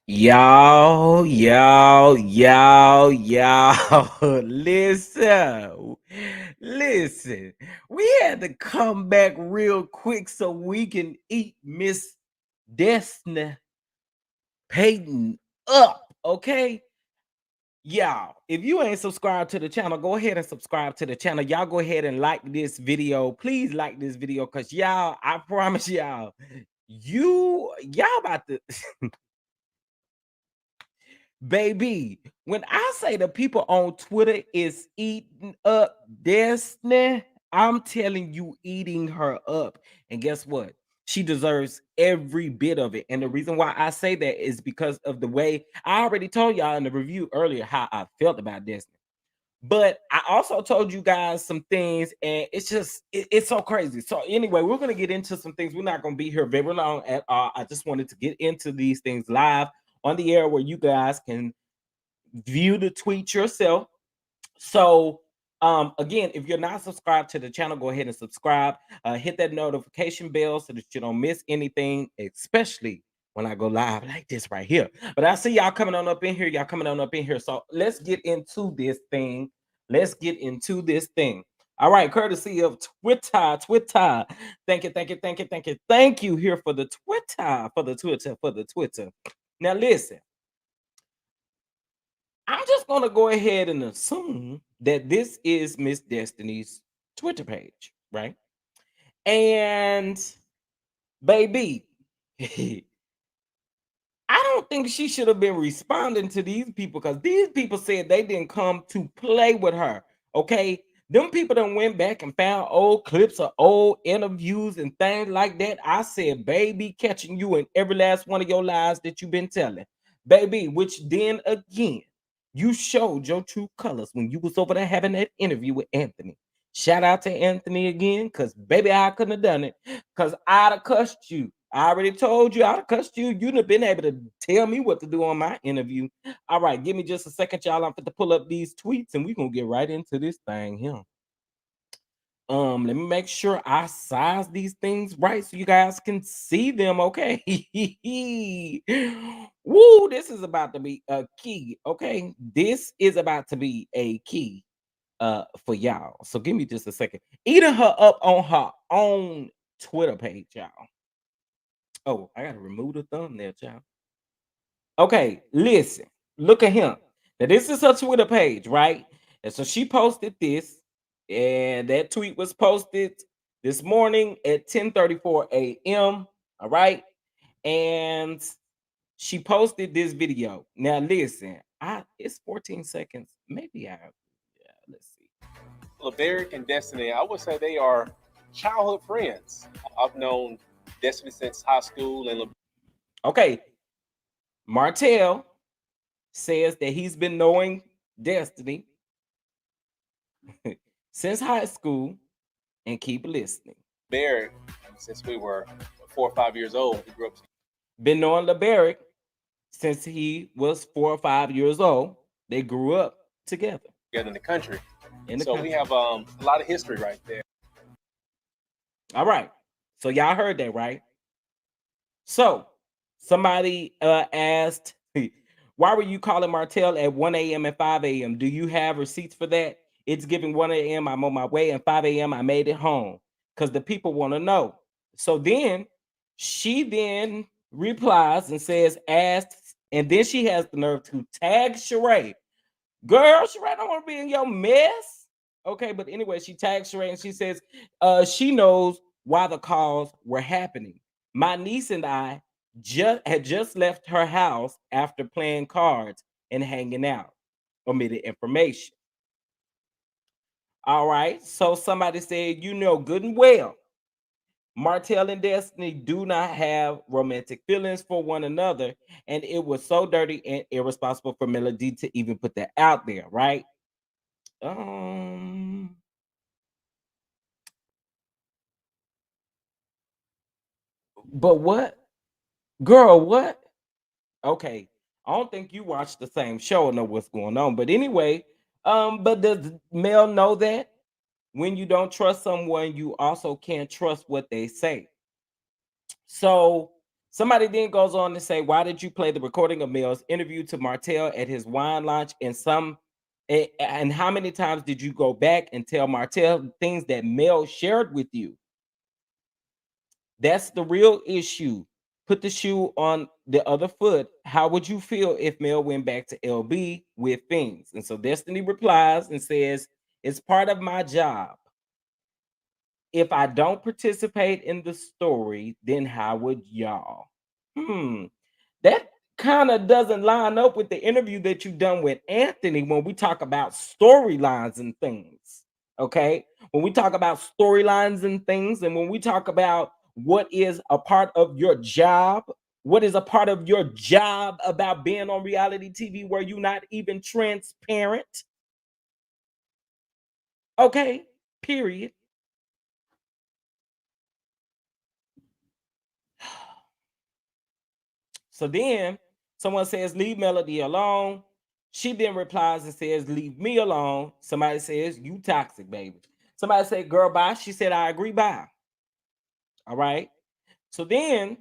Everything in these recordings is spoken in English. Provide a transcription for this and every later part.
Y'all, listen. We had to come back real quick so we can eat Miss Destiny Payton up, okay? Y'all, if you ain't subscribed to the channel, go ahead and subscribe to the channel. Y'all go ahead and like this video. Please like this video because y'all, I promise y'all, y'all about to baby, when I say the people on Twitter is eating up Destiny, I'm telling you, eating her up. And guess what? She deserves every bit of it. And the reason why I say that is because of the way I already told y'all in the review earlier how I felt about Destiny. But I also told you guys some things, and it's just it's so crazy. So anyway, we're gonna get into some things. We're not gonna be here very long at all. I just wanted to get into these things live on the air where you guys can view the tweet yourself. So again, if you're not subscribed to the channel, go ahead and subscribe. Hit that notification bell so that you don't miss anything, especially when I go live like this right here. But I see y'all coming on up in here. Y'all coming on up in here. So let's get into this thing. Let's get into this thing. All right, courtesy of Twitter. Thank you, thank you, thank you, thank you, thank you here for the Twitter. Now listen, I'm just gonna go ahead and assume that this is Miss Destiny's Twitter page, right? And baby, I don't think she should have been responding to these people because these people said they didn't come to play with her. Okay. Them people done went back and found old clips of old interviews and things like that. I said, baby, catching you in every last one of your lies that you've been telling. Baby, which then again, you showed your true colors when you was over there having that interview with Anthony. Shout out to Anthony again, because baby, I couldn't have done it. Because I'd have cussed you. I already told you I'd have cussed you. You'd have been able to tell me what to do on my interview. All right, give me just a second, y'all. I'm going to pull up these tweets and we're gonna get right into this thing here. Let me make sure I size these things right so you guys can see them. Okay. Woo, this is about to be a key. Okay, this is about to be a key for y'all. So give me just a second. Eating her up on her own Twitter page, y'all. Oh, I gotta remove the thumbnail, child. Okay, listen, look at him. Now, this is her Twitter page, right? And so she posted this, and that tweet was posted this morning at 10:34 a.m. All right. And she posted this video. Now, listen, it's 14 seconds. Maybe let's see. LeBerick and Destiny, I would say they are childhood friends. I've known Destiny since high school, and Okay, Martell says that he's been knowing Destiny since high school and keep listening. LeBerick since we were 4 or 5 years old. We grew up Been knowing LeBerick since he was 4 or 5 years old. They grew up together in the country. in the so country. we have a lot of history right there. All right. So y'all heard that, right? So somebody asked, why were you calling Martell at 1 a.m. and 5 a.m.? Do you have receipts for that? It's giving 1 a.m. I'm on my way, and 5 a.m. I made it home because the people want to know. So then she then replies and says, asked, and then she has the nerve to tag Sheree. Girl, Sheree don't want to be in your mess. Okay, but anyway, she tags Sheree and she says she knows why the calls were happening. My niece and I had just left her house after playing cards and hanging out. Omitted information. All right, so somebody said, you know good and well, Martell and Destiny do not have romantic feelings for one another, and it was so dirty and irresponsible for Melody to even put that out there, right? But what? Girl, what? Okay. I don't think you watch the same show or know what's going on. But anyway, but does Mel know that when you don't trust someone, you also can't trust what they say? So Somebody then goes on to say, why did you play the recording of Mel's interview to Martell at his wine launch? And how many times did you go back and tell Martell things that Mel shared with you? That's the real issue. Put the shoe on the other foot. How would you feel if Mel went back to LB with things? And so Destiny replies and says, it's part of my job. If I don't participate in the story, then how would y'all? That kind of doesn't line up with the interview that you've done with Anthony when we talk about storylines and things. Okay. When we talk about storylines and things, and when we talk about what is a part of your job, what is a part of your job about being on reality TV where you're not even transparent. Okay. Period. So then someone says, leave Melody alone. She then replies and says, leave me alone. Somebody says, you toxic, baby. Somebody said, girl, bye. She said, I agree, bye. All right. So then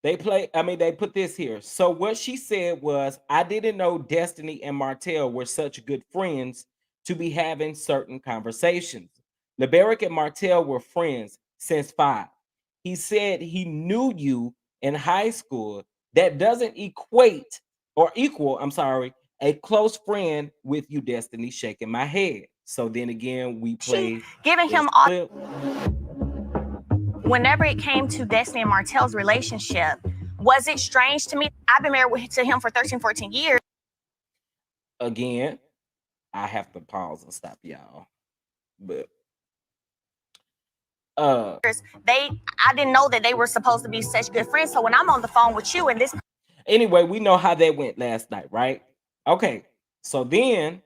they put this here. So what she said was, I didn't know Destiny and Martell were such good friends to be having certain conversations. LeBaric and Martell were friends since 5. He said he knew you in high school. That doesn't equal, a close friend with you, Destiny, shaking my head. So then again, we play giving this him all. clip. Whenever it came to Destiny and Martell's relationship, was it strange to me? I've been married to him for 13, 14 years. Again, I have to pause and stop y'all. But I didn't know that they were supposed to be such good friends. So when I'm on the phone with you and this, anyway, we know how that went last night, right? Okay. So then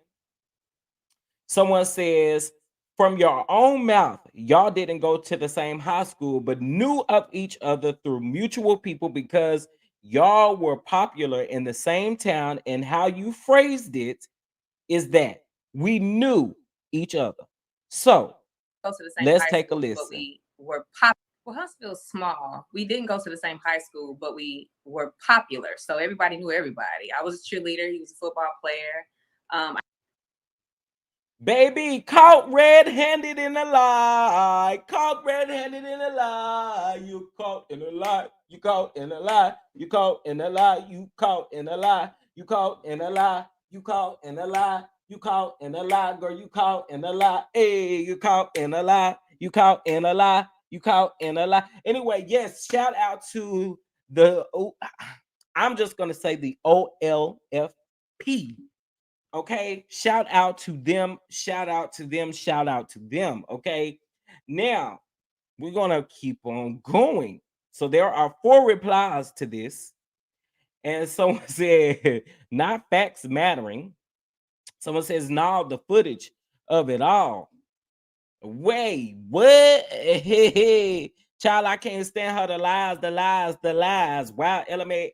someone says, from your own mouth, y'all didn't go to the same high school, but knew of each other through mutual people because y'all were popular in the same town. And how you phrased it is that we knew each other. So go to the same let's high take school, a listen. but we were popular. Well, Huntsville's small. We didn't go to the same high school, but we were popular. So everybody knew everybody. I was a cheerleader. He was a football player. Baby, caught red-handed in a lie. Caught red-handed in a lie. You caught in a lie. You caught in a lie. You caught in a lie. You caught in a lie. You caught in a lie. You caught in a lie. You caught in a lie, girl. You caught in a lie. Hey, you caught in a lie. You caught in a lie. You caught in a lie. Anyway, yes, shout out to I'm just gonna say the OLFP. Okay, shout out to them, shout out to them, shout out to them. Okay, now we're gonna keep on going. So there are 4 replies to this, and someone said, not facts mattering. Someone says, no, the footage of it all. Wait, what? Child, I can't stand her. The lies, the lies, the lies. Wow, LMA,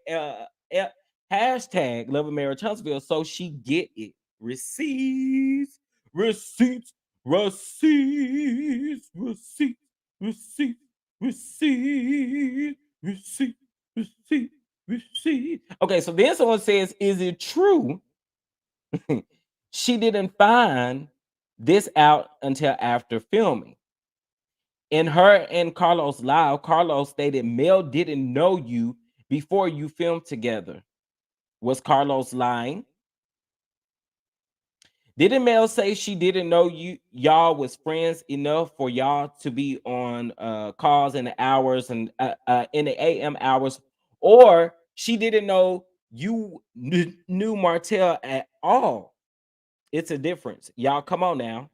hashtag Love and Marriage Huntsville. So she get it. Receipts, receipts, receipts, receipts, receipts, receipts, receipts, receipts, receipts. Okay, so then someone says, is it true she didn't find this out until after filming? In her and Carlos live, Carlos stated Mel didn't know you before you filmed together. Was Carlos lying? Didn't Mel say she didn't know y'all was friends enough for y'all to be on calls in the hours and in the AM hours, or she didn't know you knew Martell at all? It's a difference. Y'all come on now.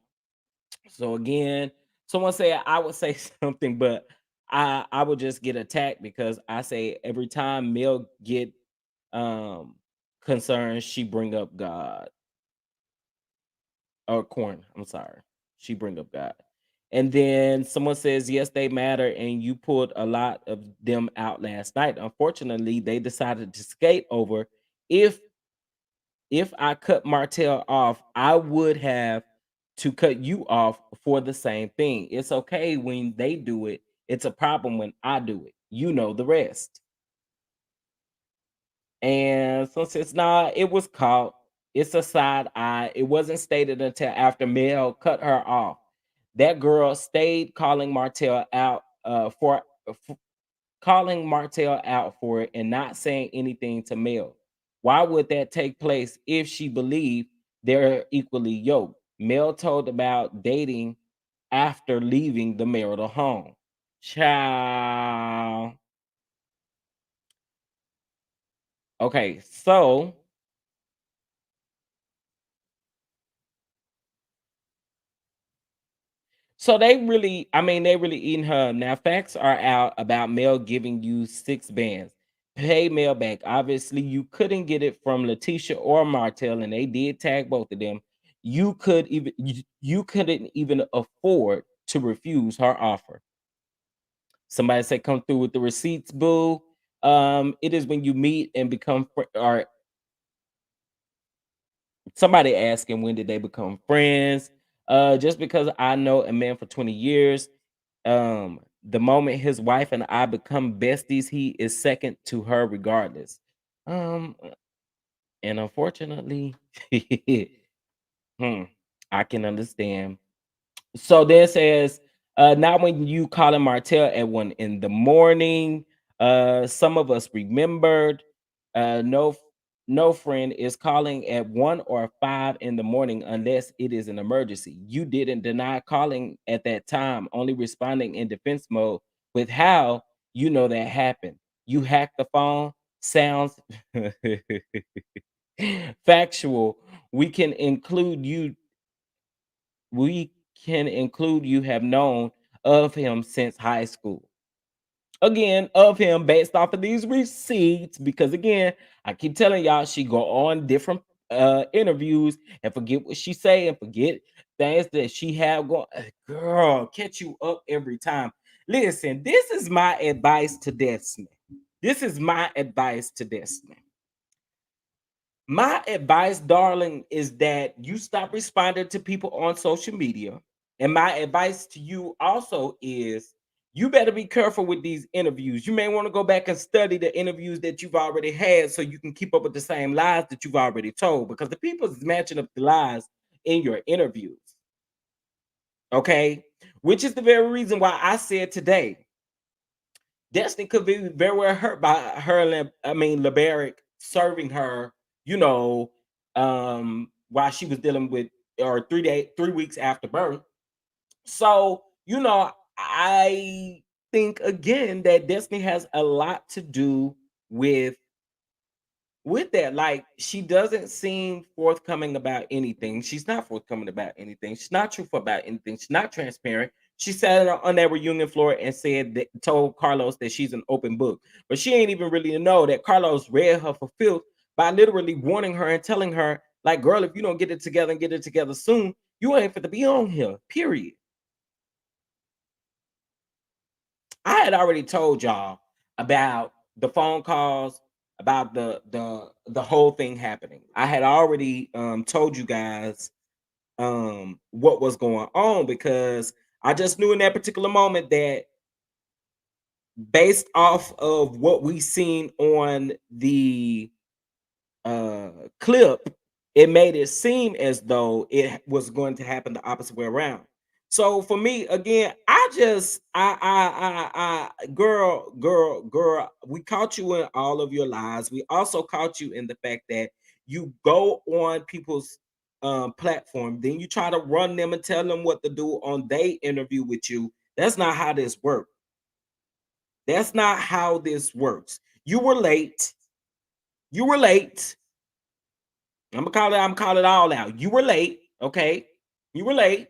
So again, someone said I would say something, but I would just get attacked because I say every time Mel get concerned, she bring up God or corn. I'm sorry, she bring up God. And then someone says yes, they matter, and you pulled a lot of them out last night. Unfortunately, they decided to skate over. If I cut Martell off, I would have to cut you off for the same thing. It's okay when they do it. It's a problem when I do it. You know the rest. And so since not, it was caught. It's a side eye. It wasn't stated until after Mel cut her off. That girl stayed calling Martell out calling Martell out for it and not saying anything to Mel. Why would that take place if she believed they're equally yoked? Mel told about dating after leaving the marital home. Child. Okay, so they really, I mean, they really eating her. Now, facts are out about Mel giving you 6 bands. Pay Mel back. Obviously, you couldn't get it from Letitia or Martell, and they did tag both of them. You couldn't even afford to refuse her offer. Somebody said, "Come through with the receipts, boo." It is when you meet and become or somebody asking when did they become friends. Just because I know a man for 20 years, the moment his wife and I become besties, he is second to her regardless. Um, and unfortunately, hmm, I can understand. So there says, not when you calling Martell at 1 in the morning. Some of us remembered. No friend is calling at 1 or 5 in the morning unless it is an emergency. You didn't deny calling at that time, only responding in defense mode with how you know that happened. You hacked the phone. Sounds factual. We can include you we can include you have known of him since high school. Again, of him based off of these receipts, because again, I keep telling y'all she go on different interviews and forget what she say and forget things that she have going. Girl, catch you up every time. Listen, this is my advice to Destiny. This is my advice to Destiny. My advice, darling, is that you stop responding to people on social media. And my advice to you also is you better be careful with these interviews. You may want to go back and study the interviews that you've already had so you can keep up with the same lies that you've already told because the people is matching up the lies in your interviews. Okay. Which is the very reason why I said today Destiny could be very well hurt by her. I mean, Liberic serving her, you know, while she was dealing with or 3 weeks after birth. So, I think again that Destiny has a lot to do with that. Like, she doesn't seem forthcoming about anything. She's not forthcoming about anything. She's not truthful about anything. She's not transparent. She sat on that reunion floor and told Carlos that she's an open book, but she ain't even really know that Carlos read her for filth by literally warning her and telling her, like, girl, if you don't get it together and get it together soon, you ain't fit to be on here. Period. I had already told y'all about the phone calls, about the whole thing happening. I had already told you guys what was going on because I just knew in that particular moment that based off of what we seen on the clip, it made it seem as though it was going to happen the opposite way around. So for me, again, girl, we caught you in all of your lies. We also caught you in the fact that you go on people's platform, then you try to run them and tell them what to do on their interview with you. That's not how this works. That's not how this works. You were late. You were late. I'm calling it all out. You were late, okay? You were late.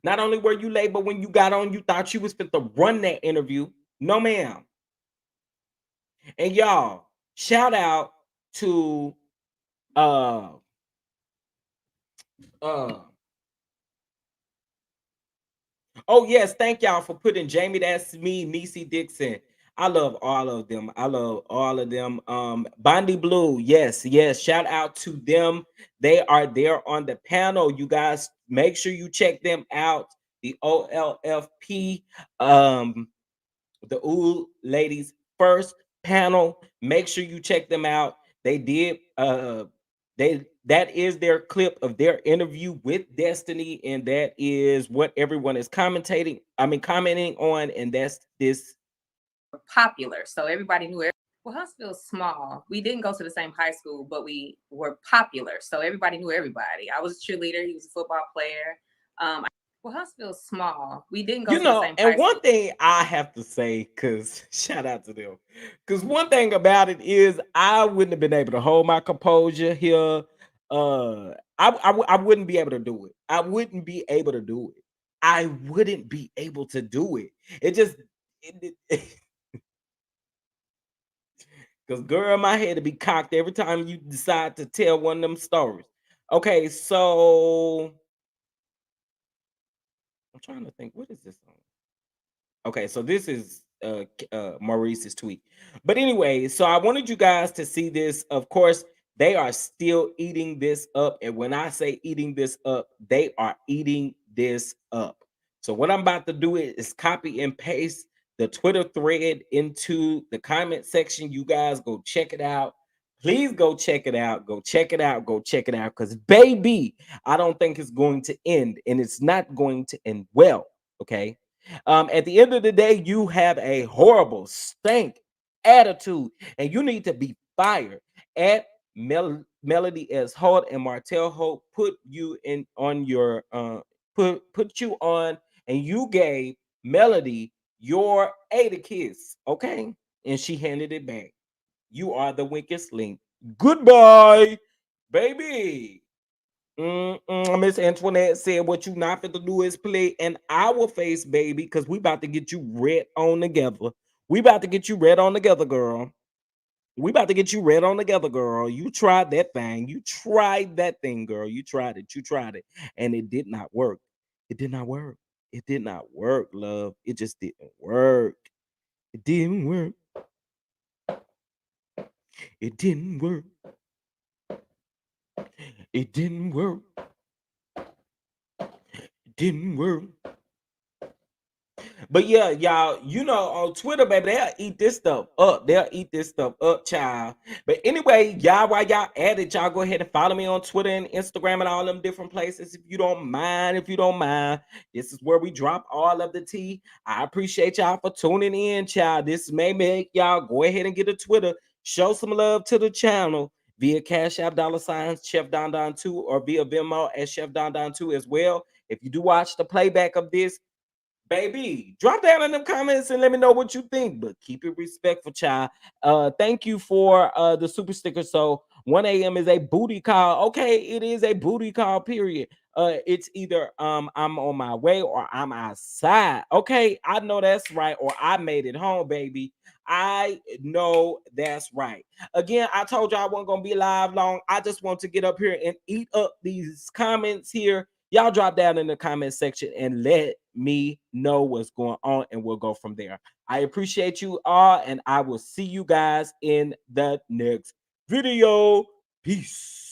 Not only were you late, but when you got on, you thought you was fit to run that interview. No, ma'am. And y'all, shout out to uh uh oh yes, thank y'all for putting Jamie. That's me, Niecy Dixon. I love all of them. I love all of them. Bondi Blue, yes. Shout out to them. They are there on the panel. You guys make sure you check them out. The OLFP. the Ooh ladies first panel. Make sure you check them out. They did that is their clip of their interview with Destiny, and that is what everyone is commenting on, and that's this. Popular, so everybody knew. Well, Huntsville's small. We didn't go to the same high school, but we were popular, so everybody knew everybody. I was a cheerleader. He was a football player. Well, Huntsville's small. We didn't go to the same high And school. one thing I have to say, because shout out to them, because one thing about it is I wouldn't have been able to hold my composure here. I wouldn't be able to do it. I wouldn't be able to do it. I wouldn't be able to do it. It just, because girl, my head to be cocked every time you decide to tell one of them stories. Okay, so I'm trying to think, what is this song? Okay, so this is Maurice's tweet. But anyway, so I wanted you guys to see this. Of course, they are still eating this up. And when I say eating this up, they are eating this up. So what I'm about to do is copy and paste the Twitter thread into the comment section. You guys go check it out. Please go check it out. Go check it out. Go check it out. Because baby, I don't think it's going to end, and it's not going to end well. Okay. At the end of the day, you have a horrible stank attitude, and you need to be fired. At Melody as Holt and Martell Holt put you in on your put you on, and you gave Melody your Ada kiss, okay? And she handed it back. You are the weakest link. Goodbye, baby. Miss Antoinette said, "What you not fit to do is play in our face, baby, because we about to get you red on together. We about to get you red on together, girl. We about to get you red on together, girl. You tried that thing. You tried that thing, girl. You tried it. You tried it, and it did not work. It did not work. It did not work, love. It just didn't work. It didn't work. It didn't work. It didn't work. It didn't work." But yeah, y'all, on Twitter, baby, they'll eat this stuff up. They'll eat this stuff up, child. But anyway, y'all, while y'all at it, y'all go ahead and follow me on Twitter and Instagram and all them different places. If you don't mind, this is where we drop all of the tea. I appreciate y'all for tuning in, child. This may make y'all go ahead and get a Twitter. Show some love to the channel via Cash App $ Chef Don Don 2 or via Venmo at Chef Don Don 2 as well. If you do watch the playback of this, baby, drop down in the comments and let me know what you think. But keep it respectful, child. Thank you for the super sticker. So 1 a.m. is a booty call. Okay, it is a booty call, period. It's either I'm on my way or I'm outside. Okay, I know that's right, or I made it home, baby. I know that's right. Again, I told you I wasn't gonna be live long. I just want to get up here and eat up these comments here. Y'all drop down in the comment section and let me know what's going on, and we'll go from there. I appreciate you all, and I will see you guys in the next video. Peace.